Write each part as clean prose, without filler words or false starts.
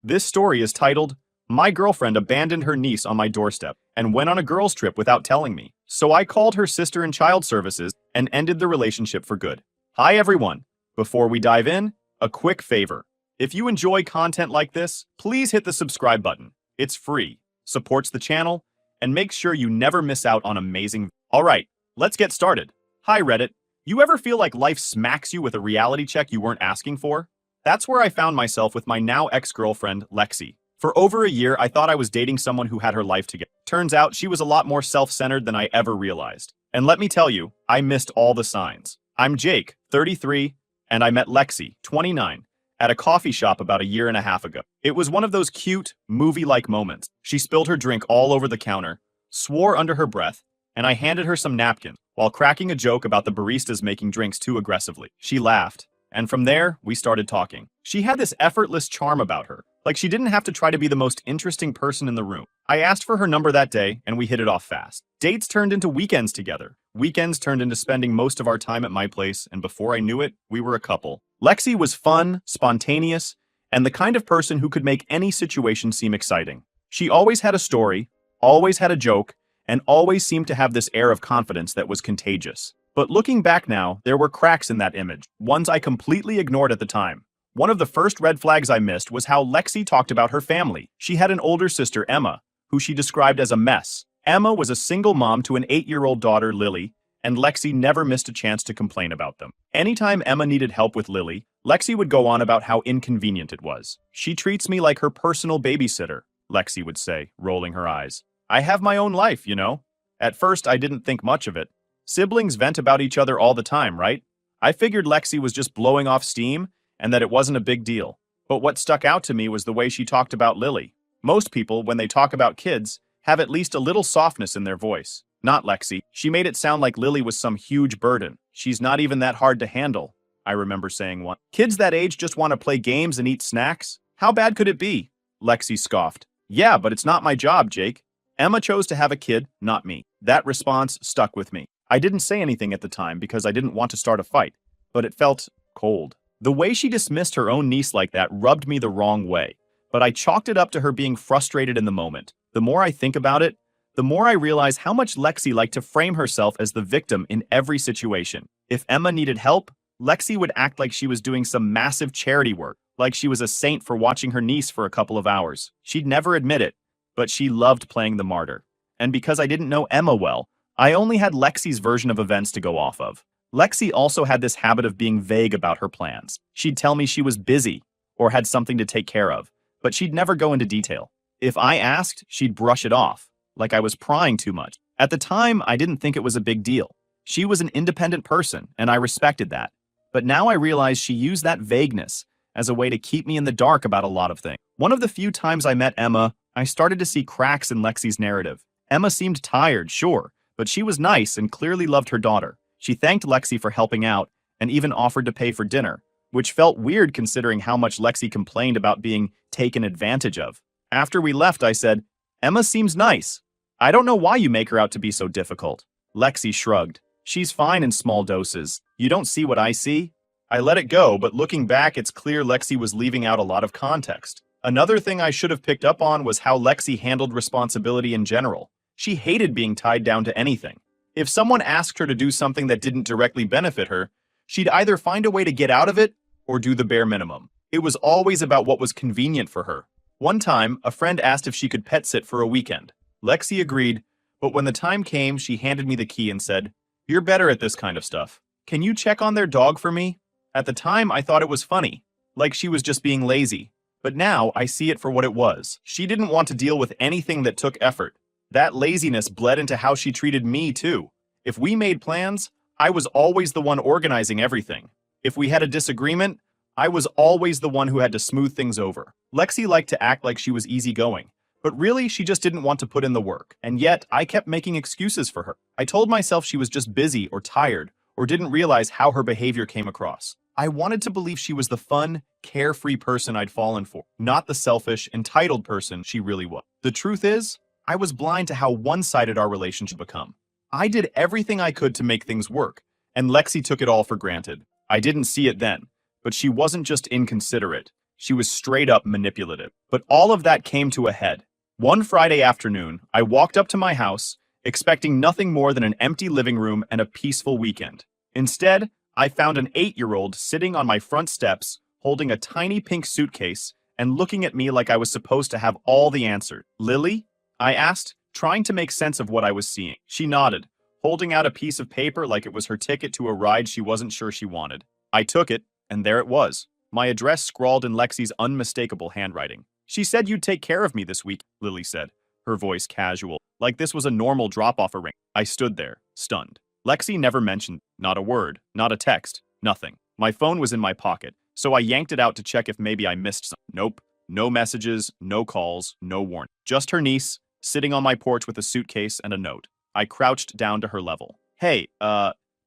This story is titled, My Girlfriend Abandoned Her Niece on My Doorstep and Went on a Girls' Trip Without Telling Me. So I called her sister in child services and ended the relationship for good. Hi everyone. Before we dive in, a quick favor. If you enjoy content like this, please hit the subscribe button. It's free, supports the channel, and makes sure you never miss out on amazing. Alright, let's get started. Hi Reddit. You ever feel like life smacks you with a reality check you weren't asking for? That's where I found myself with my now ex-girlfriend, Lexi. For over a year, I thought I was dating someone who had her life together. Turns out she was a lot more self-centered than I ever realized. And let me tell you, I missed all the signs. I'm Jake, 33, and I met Lexi, 29, at a coffee shop about a year and a half ago. It was one of those cute, movie-like moments. She spilled her drink all over the counter, swore under her breath, and I handed her some napkins while cracking a joke about the baristas making drinks too aggressively. She laughed, and from there, we started talking. She had this effortless charm about her, like she didn't have to try to be the most interesting person in the room. I asked for her number that day, and we hit it off fast. Dates turned into weekends together. Weekends turned into spending most of our time at my place, and before I knew it, we were a couple. Lexi was fun, spontaneous, and the kind of person who could make any situation seem exciting. She always had a story, always had a joke, and always seemed to have this air of confidence that was contagious. But looking back now, there were cracks in that image, ones I completely ignored at the time. One of the first red flags I missed was how Lexi talked about her family. She had an older sister, Emma, who she described as a mess. Emma was a single mom to an 8-year-old daughter, Lily, and Lexi never missed a chance to complain about them. Anytime Emma needed help with Lily, Lexi would go on about how inconvenient it was. She treats me like her personal babysitter, Lexi would say, rolling her eyes. I have my own life, you know? At first, I didn't think much of it. Siblings vent about each other all the time, right? I figured Lexi was just blowing off steam and that it wasn't a big deal. But what stuck out to me was the way she talked about Lily. Most people, when they talk about kids, have at least a little softness in their voice. Not Lexi. She made it sound like Lily was some huge burden. She's not even that hard to handle, I remember saying once. Kids that age just want to play games and eat snacks? How bad could it be? Lexi scoffed. Yeah, but it's not my job, Jake. Emma chose to have a kid, not me. That response stuck with me. I didn't say anything at the time because I didn't want to start a fight, but it felt cold. The way she dismissed her own niece like that rubbed me the wrong way, but I chalked it up to her being frustrated in the moment. The more I think about it, the more I realize how much Lexi liked to frame herself as the victim in every situation. If Emma needed help, Lexi would act like she was doing some massive charity work, like she was a saint for watching her niece for a couple of hours. She'd never admit it, but she loved playing the martyr. And because I didn't know Emma well, I only had Lexi's version of events to go off of. Lexi also had this habit of being vague about her plans. She'd tell me she was busy or had something to take care of, but she'd never go into detail. If I asked, she'd brush it off, like I was prying too much. At the time, I didn't think it was a big deal. She was an independent person, and I respected that. But now I realize she used that vagueness as a way to keep me in the dark about a lot of things. One of the few times I met Emma, I started to see cracks in Lexi's narrative. Emma seemed tired, sure, but she was nice and clearly loved her daughter. She thanked Lexi for helping out and even offered to pay for dinner, which felt weird considering how much Lexi complained about being taken advantage of. After we left, I said, Emma seems nice. I don't know why you make her out to be so difficult. Lexi shrugged. She's fine in small doses. You don't see what I see? I let it go, but looking back, it's clear Lexi was leaving out a lot of context. Another thing I should have picked up on was how Lexi handled responsibility in general. She hated being tied down to anything. If someone asked her to do something that didn't directly benefit her, she'd either find a way to get out of it or do the bare minimum. It was always about what was convenient for her. One time, a friend asked if she could pet sit for a weekend. Lexi agreed, but when the time came, she handed me the key and said, You're better at this kind of stuff. Can you check on their dog for me? At the time, I thought it was funny, like she was just being lazy. But now, I see it for what it was. She didn't want to deal with anything that took effort. That laziness bled into how she treated me, too. If we made plans, I was always the one organizing everything. If we had a disagreement, I was always the one who had to smooth things over. Lexi liked to act like she was easygoing, but really she just didn't want to put in the work. And yet, I kept making excuses for her. I told myself she was just busy or tired, or didn't realize how her behavior came across. I wanted to believe she was the fun, carefree person I'd fallen for, not the selfish, entitled person she really was. The truth is, I was blind to how one-sided our relationship become. I did everything I could to make things work, and Lexi took it all for granted. I didn't see it then, but she wasn't just inconsiderate. She was straight up manipulative. But all of that came to a head. One Friday afternoon, I walked up to my house, expecting nothing more than an empty living room and a peaceful weekend. Instead, I found an 8-year-old sitting on my front steps, holding a tiny pink suitcase and looking at me like I was supposed to have all the answers. "Lily?" I asked, trying to make sense of what I was seeing. She nodded, holding out a piece of paper like it was her ticket to a ride she wasn't sure she wanted. I took it, and there it was. My address scrawled in Lexi's unmistakable handwriting. "She said you'd take care of me this week," Lily said, her voice casual, like this was a normal drop-off arrangement. I stood there, stunned. Lexi never mentioned, not a word, not a text, nothing. My phone was in my pocket, so I yanked it out to check if maybe I missed something. Nope. No messages, no calls, no warning. Just her niece, sitting on my porch with a suitcase and a note. I crouched down to her level. "Hey,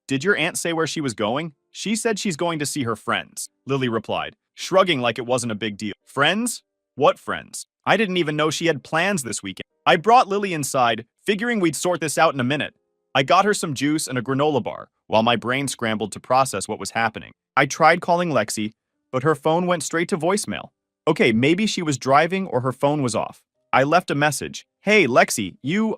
did your aunt say where she was going?" "She said she's going to see her friends," Lily replied, shrugging like it wasn't a big deal. "Friends? What friends? I didn't even know she had plans this weekend." I brought Lily inside, figuring we'd sort this out in a minute. I got her some juice and a granola bar, while my brain scrambled to process what was happening. I tried calling Lexi, but her phone went straight to voicemail. Okay, maybe she was driving or her phone was off. I left a message. "Hey, Lexi, you,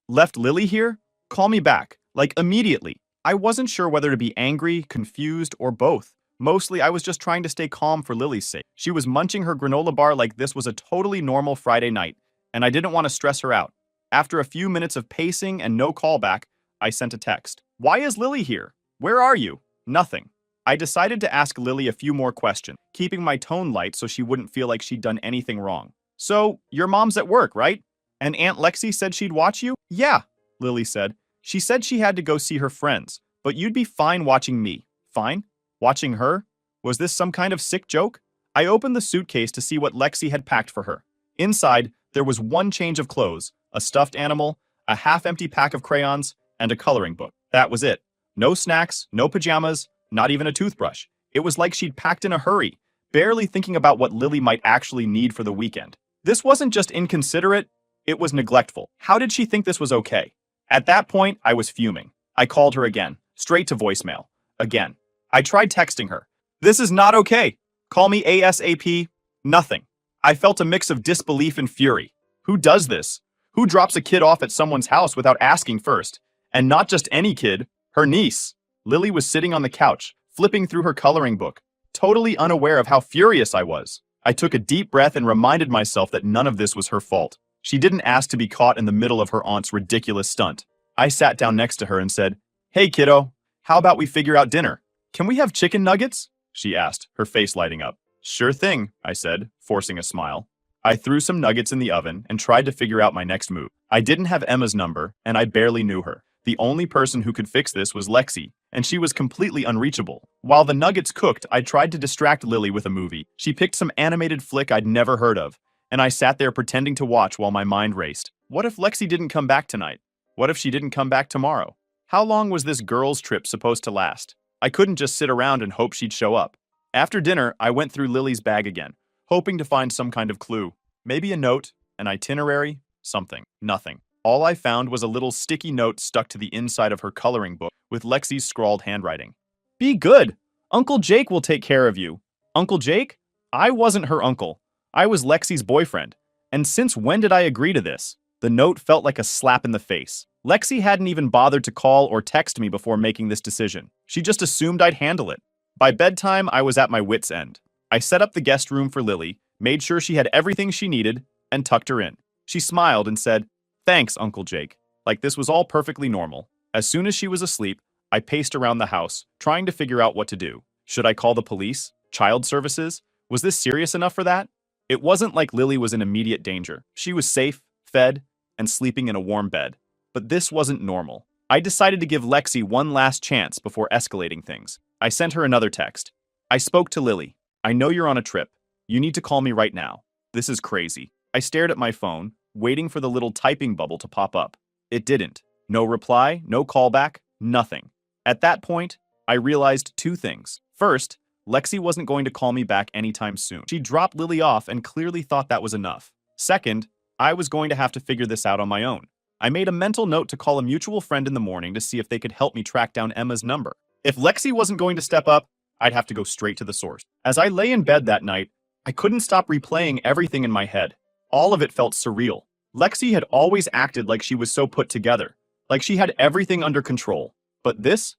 left Lily here? Call me back, like immediately." I wasn't sure whether to be angry, confused, or both. Mostly, I was just trying to stay calm for Lily's sake. She was munching her granola bar like this was a totally normal Friday night, and I didn't want to stress her out. After a few minutes of pacing and no callback, I sent a text. "Why is Lily here? Where are you?" Nothing. I decided to ask Lily a few more questions, keeping my tone light so she wouldn't feel like she'd done anything wrong. "So, your mom's at work, right? And Aunt Lexi said she'd watch you?" "Yeah," Lily said. "She said she had to go see her friends, but you'd be fine watching me." "Fine? Watching her? Was this some kind of sick joke?" I opened the suitcase to see what Lexi had packed for her. Inside, there was one change of clothes, a stuffed animal, a half-empty pack of crayons, and a coloring book. That was it. No snacks, no pajamas, not even a toothbrush. It was like she'd packed in a hurry, barely thinking about what Lily might actually need for the weekend. This wasn't just inconsiderate, it was neglectful. How did she think this was okay? At that point, I was fuming. I called her again, straight to voicemail. Again. I tried texting her. "This is not okay. Call me ASAP." Nothing. I felt a mix of disbelief and fury. Who does this? Who drops a kid off at someone's house without asking first? And not just any kid, her niece. Lily was sitting on the couch, flipping through her coloring book, totally unaware of how furious I was. I took a deep breath and reminded myself that none of this was her fault. She didn't ask to be caught in the middle of her aunt's ridiculous stunt. I sat down next to her and said, "Hey kiddo, how about we figure out dinner? Can we have chicken nuggets?" she asked, her face lighting up. "Sure thing," I said, forcing a smile. I threw some nuggets in the oven and tried to figure out my next move. I didn't have Emma's number, and I barely knew her. The only person who could fix this was Lexi, and she was completely unreachable. While the nuggets cooked, I tried to distract Lily with a movie. She picked some animated flick I'd never heard of, and I sat there pretending to watch while my mind raced. What if Lexi didn't come back tonight? What if she didn't come back tomorrow? How long was this girls' trip supposed to last? I couldn't just sit around and hope she'd show up. After dinner, I went through Lily's bag again, hoping to find some kind of clue. Maybe a note, an itinerary, something. Nothing. All I found was a little sticky note stuck to the inside of her coloring book with Lexi's scrawled handwriting. "Be good. Uncle Jake will take care of you." Uncle Jake? I wasn't her uncle. I was Lexi's boyfriend. And since when did I agree to this? The note felt like a slap in the face. Lexi hadn't even bothered to call or text me before making this decision. She just assumed I'd handle it. By bedtime, I was at my wit's end. I set up the guest room for Lily, made sure she had everything she needed, and tucked her in. She smiled and said, "Thanks, Uncle Jake," like this was all perfectly normal. As soon as she was asleep, I paced around the house, trying to figure out what to do. Should I call the police? Child services? Was this serious enough for that? It wasn't like Lily was in immediate danger. She was safe, fed, and sleeping in a warm bed. But this wasn't normal. I decided to give Lexi one last chance before escalating things. I sent her another text. "I spoke to Lily. I know you're on a trip. You need to call me right now. This is crazy." I stared at my phone, waiting for the little typing bubble to pop up. It didn't. No reply, no callback, nothing. At that point, I realized two things. First, Lexi wasn't going to call me back anytime soon. She dropped Lily off and clearly thought that was enough. Second, I was going to have to figure this out on my own. I made a mental note to call a mutual friend in the morning to see if they could help me track down Emma's number. If Lexi wasn't going to step up, I'd have to go straight to the source. As I lay in bed that night, I couldn't stop replaying everything in my head. All of it felt surreal. Lexi had always acted like she was so put together, like she had everything under control. But this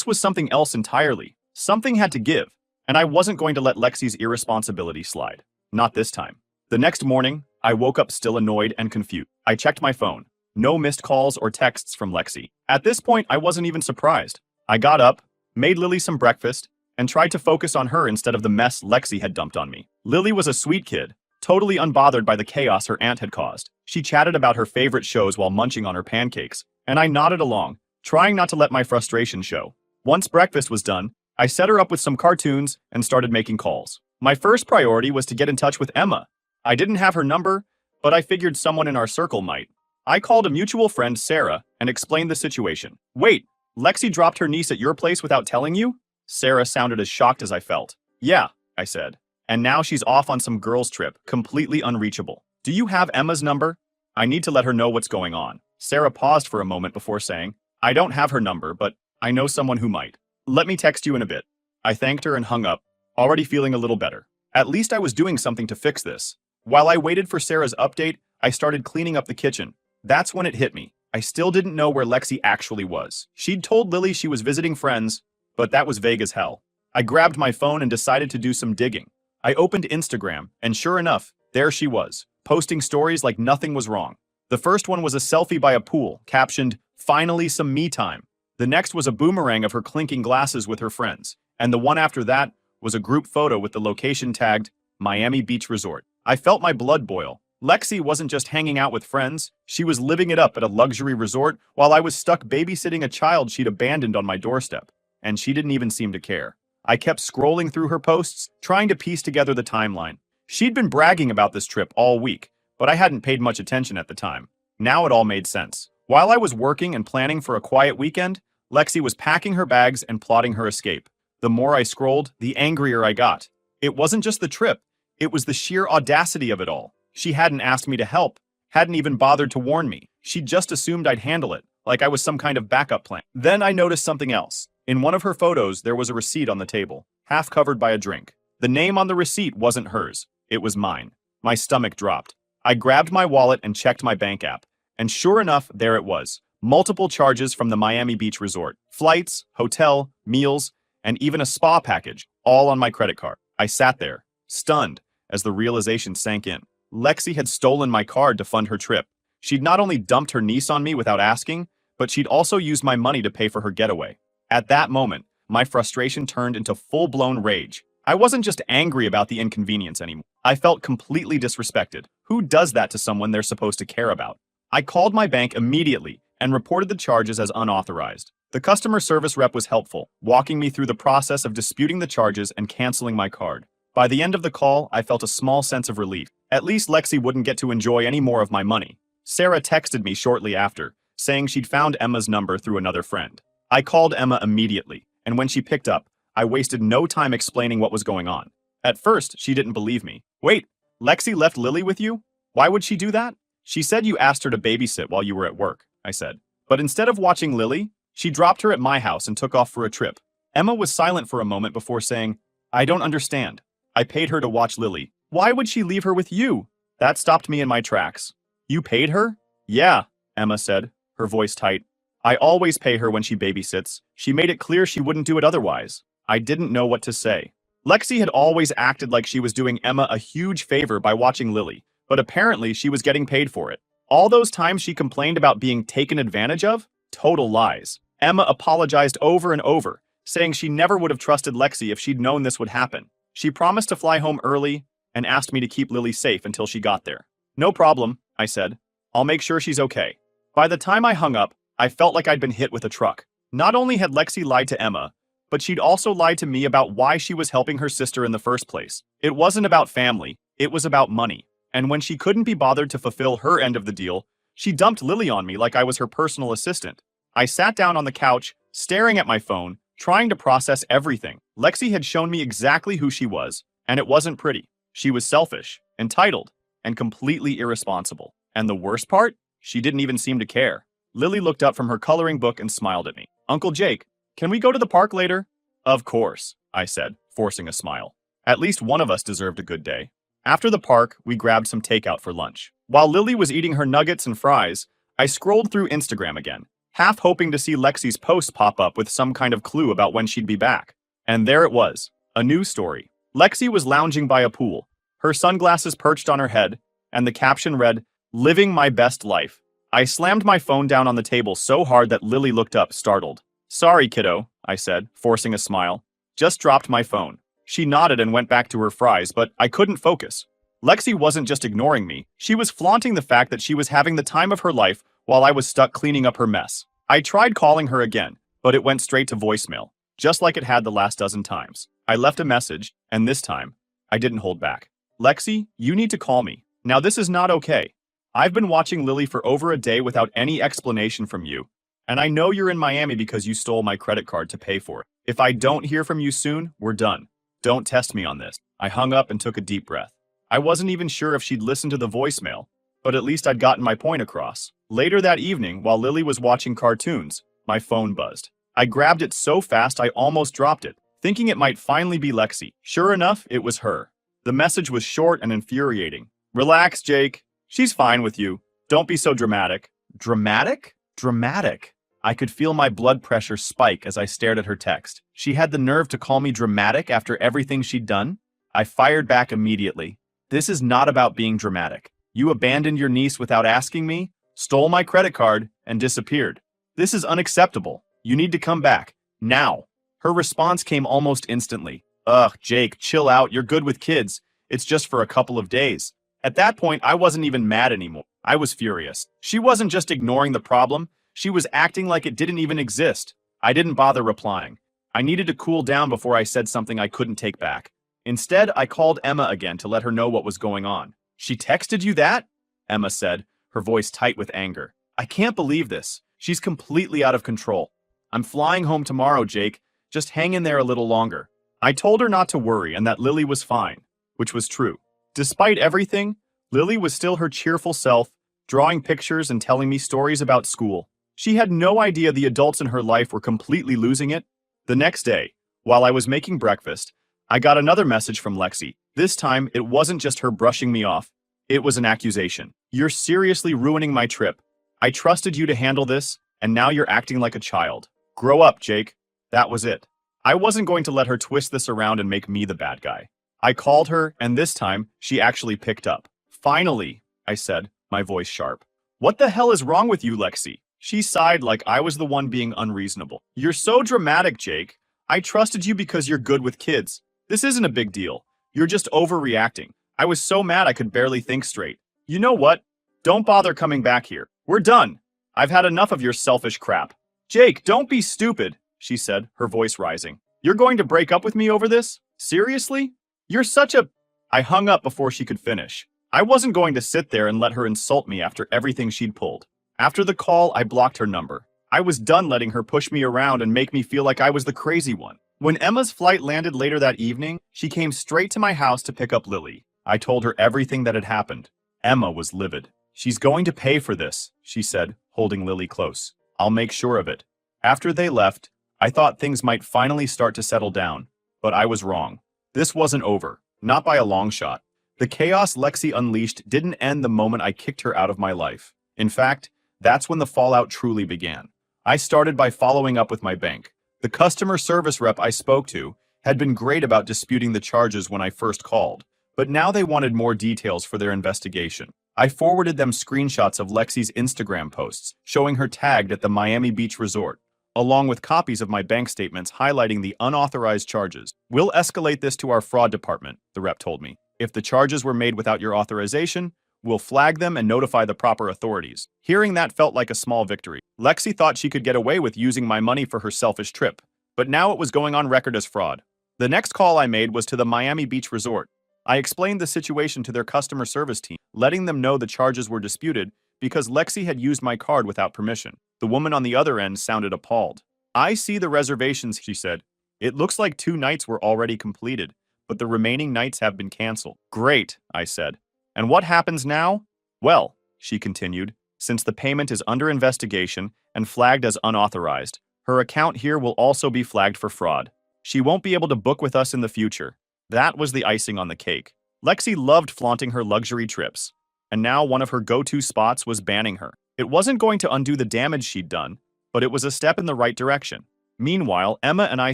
was something else entirely. Something had to give, and I wasn't going to let Lexi's irresponsibility slide. Not this time. The next morning, I woke up still annoyed and confused. I checked my phone. No missed calls or texts from Lexi. At this point, I wasn't even surprised. I got up, made Lily some breakfast, and tried to focus on her instead of the mess Lexi had dumped on me. Lily was a sweet kid, totally unbothered by the chaos her aunt had caused. She chatted about her favorite shows while munching on her pancakes, and I nodded along, trying not to let my frustration show. Once breakfast was done, I set her up with some cartoons and started making calls. My first priority was to get in touch with Emma. I didn't have her number, but I figured someone in our circle might. I called a mutual friend, Sarah, and explained the situation. Wait, Lexi dropped her niece at your place without telling you? Sarah sounded as shocked as I felt. Yeah, I said. And now she's off on some girls' trip, completely unreachable. Do you have Emma's number? I need to let her know what's going on. Sarah paused for a moment before saying, I don't have her number, but I know someone who might. Let me text you in a bit. I thanked her and hung up, already feeling a little better. At least I was doing something to fix this. While I waited for Sarah's update, I started cleaning up the kitchen. That's when it hit me. I still didn't know where Lexi actually was. She'd told Lily she was visiting friends, but that was vague as hell. I grabbed my phone and decided to do some digging. I opened Instagram, and sure enough, there she was, posting stories like nothing was wrong. The first one was a selfie by a pool, captioned, "Finally some me time." The next was a boomerang of her clinking glasses with her friends, and the one after that was a group photo with the location tagged, Miami Beach Resort. I felt my blood boil. Lexi wasn't just hanging out with friends, she was living it up at a luxury resort while I was stuck babysitting a child she'd abandoned on my doorstep. And she didn't even seem to care. I kept scrolling through her posts, trying to piece together the timeline. She'd been bragging about this trip all week, but I hadn't paid much attention at the time. Now it all made sense. While I was working and planning for a quiet weekend, Lexi was packing her bags and plotting her escape. The more I scrolled, the angrier I got. It wasn't just the trip, it was the sheer audacity of it all. She hadn't asked me to help, hadn't even bothered to warn me. She just assumed I'd handle it, like I was some kind of backup plan. Then I noticed something else. In one of her photos, there was a receipt on the table, half covered by a drink. The name on the receipt wasn't hers, it was mine. My stomach dropped. I grabbed my wallet and checked my bank app. And sure enough, there it was. Multiple charges from the Miami Beach Resort. Flights, hotel, meals, and even a spa package, all on my credit card. I sat there, stunned, as the realization sank in. Lexi had stolen my card to fund her trip. She'd not only dumped her niece on me without asking, but she'd also used my money to pay for her getaway. At that moment, my frustration turned into full-blown rage. I wasn't just angry about the inconvenience anymore. I felt completely disrespected. Who does that to someone they're supposed to care about? I called my bank immediately and reported the charges as unauthorized. The customer service rep was helpful, walking me through the process of disputing the charges and canceling my card. By the end of the call, I felt a small sense of relief. At least Lexi wouldn't get to enjoy any more of my money. Sarah texted me shortly after, saying she'd found Emma's number through another friend. I called Emma immediately, and when she picked up, I wasted no time explaining what was going on. At first, she didn't believe me. Wait, Lexi left Lily with you? Why would she do that? She said you asked her to babysit while you were at work, I said. But instead of watching Lily, she dropped her at my house and took off for a trip. Emma was silent for a moment before saying, I don't understand. I paid her to watch Lily. Why would she leave her with you? That stopped me in my tracks. You paid her? Yeah, Emma said, her voice tight. I always pay her when she babysits. She made it clear she wouldn't do it otherwise. I didn't know what to say. Lexi had always acted like she was doing Emma a huge favor by watching Lily, but apparently she was getting paid for it. All those times she complained about being taken advantage of? Total lies. Emma apologized over and over, saying she never would have trusted Lexi if she'd known this would happen. She promised to fly home early and asked me to keep Lily safe until she got there. No problem, I said. I'll make sure she's okay. By the time I hung up, I felt like I'd been hit with a truck. Not only had Lexi lied to Emma, but she'd also lied to me about why she was helping her sister in the first place. It wasn't about family, it was about money. And when she couldn't be bothered to fulfill her end of the deal, she dumped Lily on me like I was her personal assistant. I sat down on the couch, staring at my phone, trying to process everything. Lexi had shown me exactly who she was, and it wasn't pretty. She was selfish, entitled, and completely irresponsible. And the worst part? She didn't even seem to care. Lily looked up from her coloring book and smiled at me. Uncle Jake, can we go to the park later? Of course, I said, forcing a smile. At least one of us deserved a good day. After the park, we grabbed some takeout for lunch. While Lily was eating her nuggets and fries, I scrolled through Instagram again, half hoping to see Lexi's post pop up with some kind of clue about when she'd be back. And there it was, a new story. Lexi was lounging by a pool, her sunglasses perched on her head, and the caption read, "Living my best life." I slammed my phone down on the table so hard that Lily looked up, startled. "Sorry, kiddo," I said, forcing a smile. "Just dropped my phone." She nodded and went back to her fries, but I couldn't focus. Lexi wasn't just ignoring me, she was flaunting the fact that she was having the time of her life while I was stuck cleaning up her mess. I tried calling her again, but it went straight to voicemail, just like it had the last dozen times. I left a message, and this time, I didn't hold back. "Lexi, you need to call me. Now this is not okay. I've been watching Lily for over a day without any explanation from you, and I know you're in Miami because you stole my credit card to pay for it. If I don't hear from you soon, we're done. Don't test me on this." I hung up and took a deep breath. I wasn't even sure if she'd listened to the voicemail, but at least I'd gotten my point across. Later that evening, while Lily was watching cartoons, my phone buzzed. I grabbed it so fast I almost dropped it, thinking it might finally be Lexi. Sure enough, it was her. The message was short and infuriating. "Relax, Jake. She's fine with you. Don't be so dramatic." Dramatic? Dramatic. I could feel my blood pressure spike as I stared at her text. She had the nerve to call me dramatic after everything she'd done? I fired back immediately. "This is not about being dramatic. You abandoned your niece without asking me, stole my credit card, and disappeared. This is unacceptable. You need to come back. Now." Her response came almost instantly. "Ugh, Jake, chill out. You're good with kids. It's just for a couple of days." At that point, I wasn't even mad anymore. I was furious. She wasn't just ignoring the problem, she was acting like it didn't even exist. I didn't bother replying. I needed to cool down before I said something I couldn't take back. Instead, I called Emma again to let her know what was going on. "She texted you that?" Emma said, her voice tight with anger. "I can't believe this. She's completely out of control. I'm flying home tomorrow, Jake. Just hang in there a little longer." I told her not to worry and that Lily was fine, which was true. Despite everything, Lily was still her cheerful self, drawing pictures and telling me stories about school. She had no idea the adults in her life were completely losing it. The next day, while I was making breakfast, I got another message from Lexi. This time, it wasn't just her brushing me off. It was an accusation. "You're seriously ruining my trip. I trusted you to handle this, and now you're acting like a child. Grow up, Jake." That was it. I wasn't going to let her twist this around and make me the bad guy. I called her, and this time, she actually picked up. "Finally," I said, my voice sharp. "What the hell is wrong with you, Lexi?" She sighed like I was the one being unreasonable. "You're so dramatic, Jake. I trusted you because you're good with kids. This isn't a big deal. You're just overreacting. I was so mad I could barely think straight. You know what? Don't bother coming back here. We're done. I've had enough of your selfish crap." "Jake, don't be stupid," she said, her voice rising. "You're going to break up with me over this? Seriously? You're such a—" I hung up before she could finish. I wasn't going to sit there and let her insult me after everything she'd pulled. After the call, I blocked her number. I was done letting her push me around and make me feel like I was the crazy one. When Emma's flight landed later that evening, she came straight to my house to pick up Lily. I told her everything that had happened. Emma was livid. "She's going to pay for this," she said, holding Lily close. "I'll make sure of it." After they left, I thought things might finally start to settle down, but I was wrong. This wasn't over, not by a long shot. The chaos Lexi unleashed didn't end the moment I kicked her out of my life. In fact, that's when the fallout truly began. I started by following up with my bank. The customer service rep I spoke to had been great about disputing the charges when I first called, but now they wanted more details for their investigation. I forwarded them screenshots of Lexi's Instagram posts, showing her tagged at the Miami Beach resort, along with copies of my bank statements highlighting the unauthorized charges. "We'll escalate this to our fraud department," the rep told me. "If the charges were made without your authorization, we'll flag them and notify the proper authorities." Hearing that felt like a small victory. Lexi thought she could get away with using my money for her selfish trip, but now it was going on record as fraud. The next call I made was to the Miami Beach resort. I explained the situation to their customer service team, letting them know the charges were disputed because Lexi had used my card without permission. The woman on the other end sounded appalled. "I see the reservations," she said. "It looks like 2 nights were already completed, but the remaining nights have been canceled." "Great," I said. "And what happens now?" "Well," she continued, "since the payment is under investigation and flagged as unauthorized, her account here will also be flagged for fraud. She won't be able to book with us in the future." That was the icing on the cake. Lexi loved flaunting her luxury trips, and now one of her go-to spots was banning her. It wasn't going to undo the damage she'd done, but it was a step in the right direction. Meanwhile, Emma and I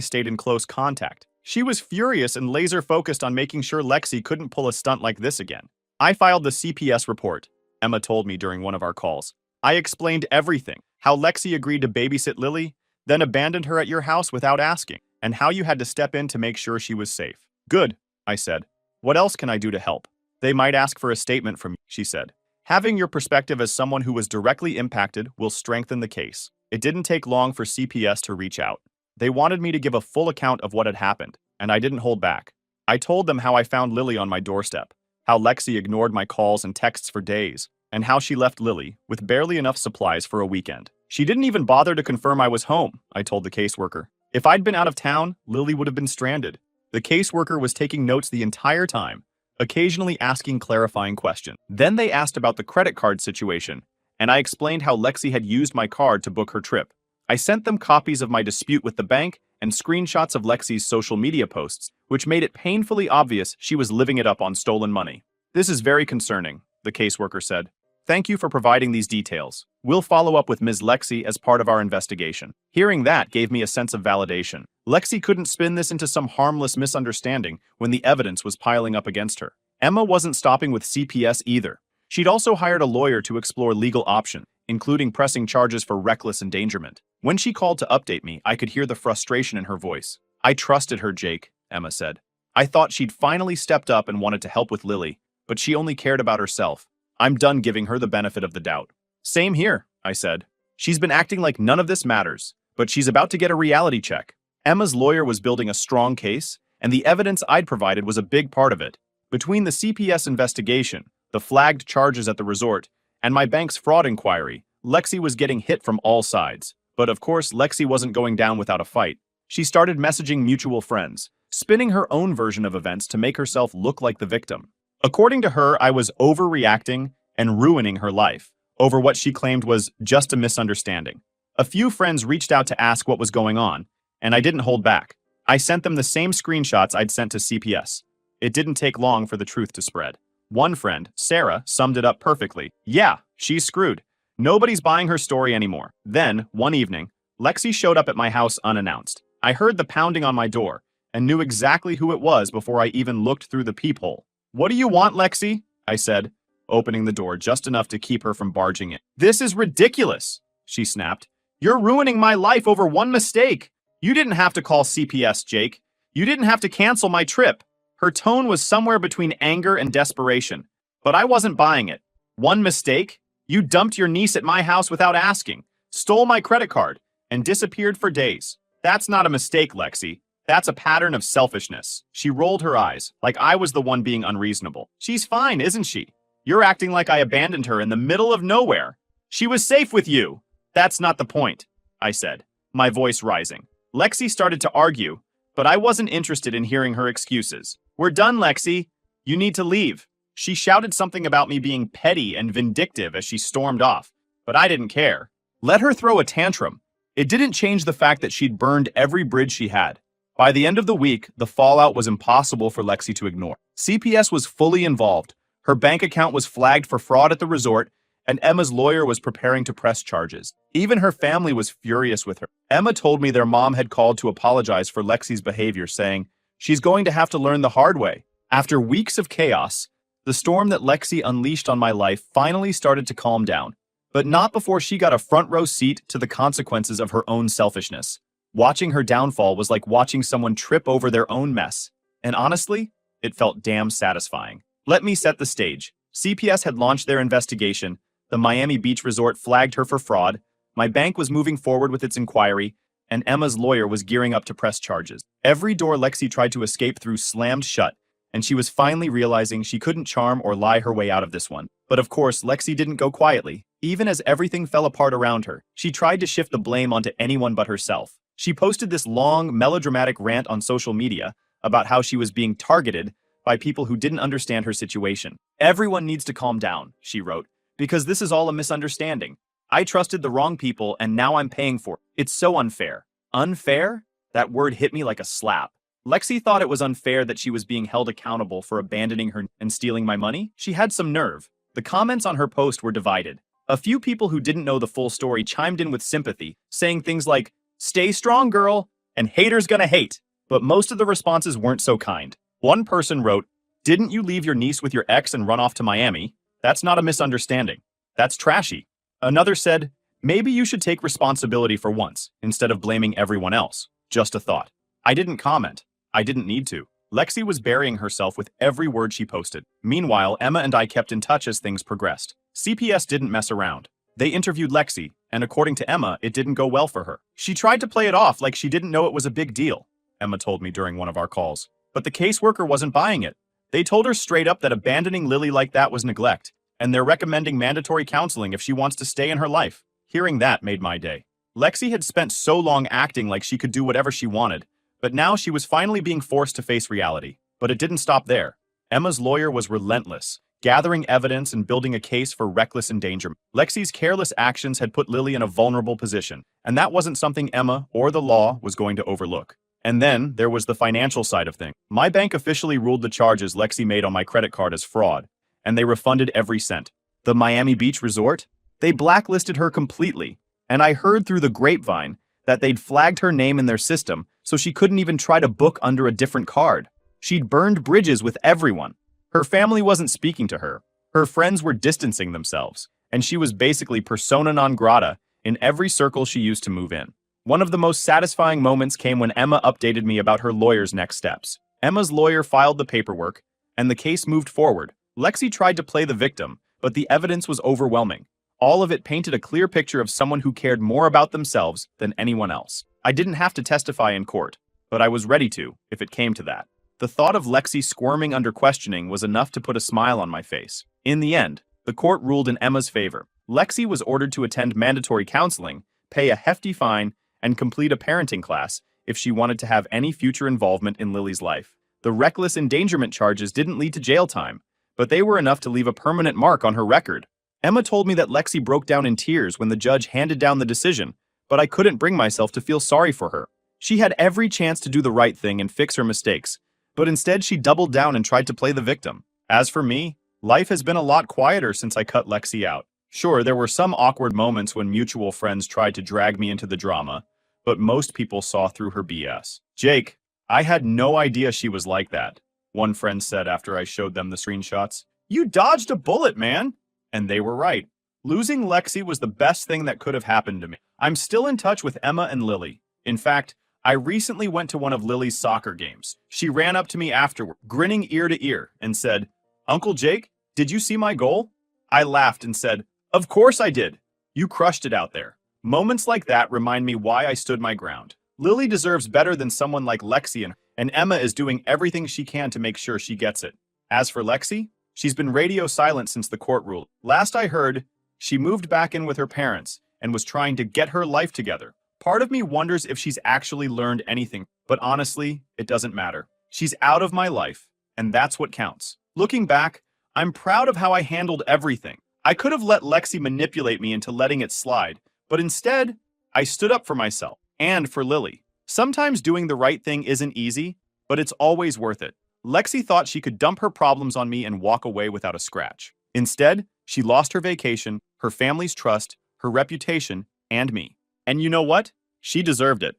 stayed in close contact. She was furious and laser-focused on making sure Lexi couldn't pull a stunt like this again. I filed the CPS report, Emma told me during one of our calls. I explained everything, how Lexi agreed to babysit Lily, then abandoned her at your house without asking, and how you had to step in to make sure she was safe. Good, I said. What else can I do to help? They might ask for a statement from you, she said. Having your perspective as someone who was directly impacted will strengthen the case. It didn't take long for CPS to reach out. They wanted me to give a full account of what had happened, and I didn't hold back. I told them how I found Lily on my doorstep, how Lexi ignored my calls and texts for days, and how she left Lily with barely enough supplies for a weekend. She didn't even bother to confirm I was home, I told the caseworker. If I'd been out of town, Lily would have been stranded. The caseworker was taking notes the entire time, occasionally asking clarifying questions. Then they asked about the credit card situation, and I explained how Lexi had used my card to book her trip. I sent them copies of my dispute with the bank and screenshots of Lexi's social media posts, which made it painfully obvious she was living it up on stolen money. This is very concerning, the caseworker said. Thank you for providing these details. We'll follow up with Ms. Lexi as part of our investigation. Hearing that gave me a sense of validation. Lexi couldn't spin this into some harmless misunderstanding when the evidence was piling up against her. Emma wasn't stopping with CPS either. She'd also hired a lawyer to explore legal options, including pressing charges for reckless endangerment. When she called to update me, I could hear the frustration in her voice. I trusted her, Jake, Emma said. I thought she'd finally stepped up and wanted to help with Lily, but she only cared about herself. I'm done giving her the benefit of the doubt. Same here, I said. She's been acting like none of this matters, but she's about to get a reality check. Emma's lawyer was building a strong case, and the evidence I'd provided was a big part of it. Between the CPS investigation, the flagged charges at the resort, and my bank's fraud inquiry, Lexi was getting hit from all sides. But of course, Lexi wasn't going down without a fight. She started messaging mutual friends, spinning her own version of events to make herself look like the victim. According to her, I was overreacting and ruining her life over what she claimed was just a misunderstanding. A few friends reached out to ask what was going on, and I didn't hold back. I sent them the same screenshots I'd sent to CPS. It didn't take long for the truth to spread. One friend, Sarah, summed it up perfectly. Yeah, she's screwed. Nobody's buying her story anymore. Then, one evening, Lexi showed up at my house unannounced. I heard the pounding on my door and knew exactly who it was before I even looked through the peephole. What do you want, Lexi? I said, opening the door just enough to keep her from barging in. This is ridiculous, she snapped. You're ruining my life over one mistake. You didn't have to call CPS, Jake. You didn't have to cancel my trip. Her tone was somewhere between anger and desperation, but I wasn't buying it. One mistake? You dumped your niece at my house without asking, stole my credit card, and disappeared for days. That's not a mistake, Lexi. That's a pattern of selfishness. She rolled her eyes, like I was the one being unreasonable. She's fine, isn't she? You're acting like I abandoned her in the middle of nowhere. She was safe with you. That's not the point, I said, my voice rising. Lexi started to argue, but I wasn't interested in hearing her excuses. We're done, Lexi. You need to leave. She shouted something about me being petty and vindictive as she stormed off, but I didn't care. Let her throw a tantrum. It didn't change the fact that she'd burned every bridge she had. By the end of the week, the fallout was impossible for Lexi to ignore. CPS was fully involved. Her bank account was flagged for fraud at the resort, and Emma's lawyer was preparing to press charges. Even her family was furious with her. Emma told me their mom had called to apologize for Lexi's behavior, saying, she's going to have to learn the hard way. After weeks of chaos, the storm that Lexi unleashed on my life finally started to calm down, but not before she got a front row seat to the consequences of her own selfishness. Watching her downfall was like watching someone trip over their own mess, and honestly, it felt damn satisfying. Let me set the stage. CPS had launched their investigation, the Miami Beach resort flagged her for fraud, my bank was moving forward with its inquiry, and Emma's lawyer was gearing up to press charges. Every door Lexi tried to escape through slammed shut, and she was finally realizing she couldn't charm or lie her way out of this one. But of course, Lexi didn't go quietly. Even as everything fell apart around her, she tried to shift the blame onto anyone but herself. She posted this long, melodramatic rant on social media about how she was being targeted by people who didn't understand her situation. Everyone needs to calm down, she wrote, because this is all a misunderstanding. I trusted the wrong people and now I'm paying for it. It's so unfair. Unfair? That word hit me like a slap. Lexi thought it was unfair that she was being held accountable for abandoning her and stealing my money. She had some nerve. The comments on her post were divided. A few people who didn't know the full story chimed in with sympathy, saying things like, "Stay strong, girl," and "haters gonna hate." But most of the responses weren't so kind. One person wrote, "Didn't you leave your niece with your ex and run off to Miami? That's not a misunderstanding. That's trashy." Another said, "Maybe you should take responsibility for once, instead of blaming everyone else. Just a thought." I didn't comment. I didn't need to. Lexi was burying herself with every word she posted. Meanwhile, Emma and I kept in touch as things progressed. CPS didn't mess around. They interviewed Lexi, and according to Emma, it didn't go well for her. She tried to play it off like she didn't know it was a big deal, Emma told me during one of our calls. But the caseworker wasn't buying it. They told her straight up that abandoning Lily like that was neglect, and they're recommending mandatory counseling if she wants to stay in her life. Hearing that made my day. Lexi had spent so long acting like she could do whatever she wanted, but now she was finally being forced to face reality. But it didn't stop there. Emma's lawyer was relentless, gathering evidence and building a case for reckless endangerment. Lexi's careless actions had put Lily in a vulnerable position, and that wasn't something Emma or the law was going to overlook. And then there was the financial side of things. My bank officially ruled the charges Lexi made on my credit card as fraud, and they refunded every cent. The Miami Beach resort? They blacklisted her completely, and I heard through the grapevine that they'd flagged her name in their system so she couldn't even try to book under a different card. She'd burned bridges with everyone. Her family wasn't speaking to her. Her friends were distancing themselves, and she was basically persona non grata in every circle she used to move in. One of the most satisfying moments came when Emma updated me about her lawyer's next steps. Emma's lawyer filed the paperwork, and the case moved forward. Lexi tried to play the victim, but the evidence was overwhelming. All of it painted a clear picture of someone who cared more about themselves than anyone else. I didn't have to testify in court, but I was ready to, if it came to that. The thought of Lexi squirming under questioning was enough to put a smile on my face. In the end, the court ruled in Emma's favor. Lexi was ordered to attend mandatory counseling, pay a hefty fine, and complete a parenting class if she wanted to have any future involvement in Lily's life. The reckless endangerment charges didn't lead to jail time, but they were enough to leave a permanent mark on her record. Emma told me that Lexi broke down in tears when the judge handed down the decision, but I couldn't bring myself to feel sorry for her. She had every chance to do the right thing and fix her mistakes, but instead she doubled down and tried to play the victim. As for me, life has been a lot quieter since I cut Lexi out. Sure, there were some awkward moments when mutual friends tried to drag me into the drama, but most people saw through her BS. "Jake, I had no idea she was like that," one friend said after I showed them the screenshots. "You dodged a bullet, man!" And they were right. Losing Lexi was the best thing that could have happened to me. I'm still in touch with Emma and Lily. In fact, I recently went to one of Lily's soccer games. She ran up to me afterward, grinning ear to ear, and said, "Uncle Jake, did you see my goal?" I laughed and said, "Of course I did. You crushed it out there." Moments like that remind me why I stood my ground. Lily deserves better than someone like Lexi, and Emma is doing everything she can to make sure she gets it. As for Lexi, she's been radio silent since the court ruled. Last I heard, she moved back in with her parents and was trying to get her life together. Part of me wonders if she's actually learned anything, but honestly, it doesn't matter. She's out of my life, and that's what counts. Looking back, I'm proud of how I handled everything. I could have let Lexi manipulate me into letting it slide, but instead, I stood up for myself and for Lily. Sometimes doing the right thing isn't easy, but it's always worth it. Lexi thought she could dump her problems on me and walk away without a scratch. Instead, she lost her vacation, her family's trust, her reputation, and me. And you know what? She deserved it.